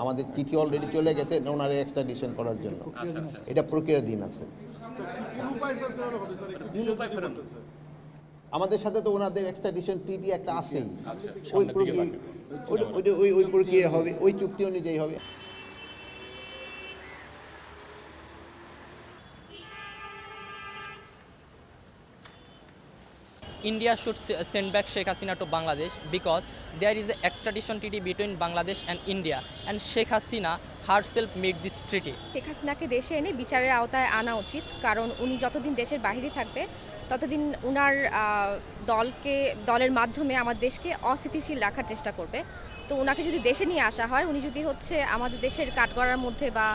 আমাদের চিঠি অলরেডি চলে গেছে ওনারে এক্সট্রাডিশন করার জন্য। আচ্ছা আচ্ছা এটা প্রক্রিয়াধীন আছে। কোন উপায় ফেরানো? আমাদের সাথে তো ওনাদের এক্সট্রাডিশন ট্রিটি একটা আছেই, আচ্ছা, ওই সামনের দিকে প্রক্রিয়া ওই প্রক্রিয়া হবে, ওই চুক্তি অনুযায়ী হবে। India should send back Sheikh Hasina to Bangladesh because there is an extradition treaty between Bangladesh and India, and Sheikh Hasina herself made this treaty. Sheikh হাসিনাকে দেশে এনে বিচারের আওতায় আনা উচিত, কারণ উনি যতদিন দেশের বাইরে থাকবে ততদিন উনার দলের মাধ্যমে আমার দেশকে অস্থিতিশীল রাখার চেষ্টা করবে। তো ওনাকে যদি দেশে নিয়ে আসা হয়, উনি যদি আমাদের দেশের কাঠগড়ার মধ্যে বা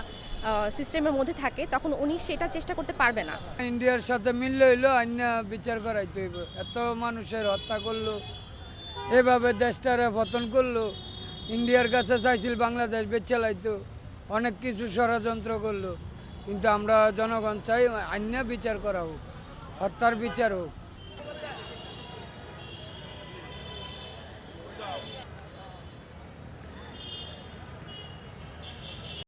সিস্টেমের মধ্যে থাকে, তখন উনি সেটা চেষ্টা করতে পারবে না। ইন্ডিয়ার সাথে মিললে হইলো অন্য বিচার করাইতে হইব। এত মানুষের হত্যা করলো, এভাবে দেশটারে পতন করলো, ইন্ডিয়ার কাছে চাইছিল বাংলাদেশ বেচে লাইতো, অনেক কিছু ষড়যন্ত্র করলো, কিন্তু আমরা জনগণ চাই অন্য বিচার করা হোক, হত্যার বিচার হোক।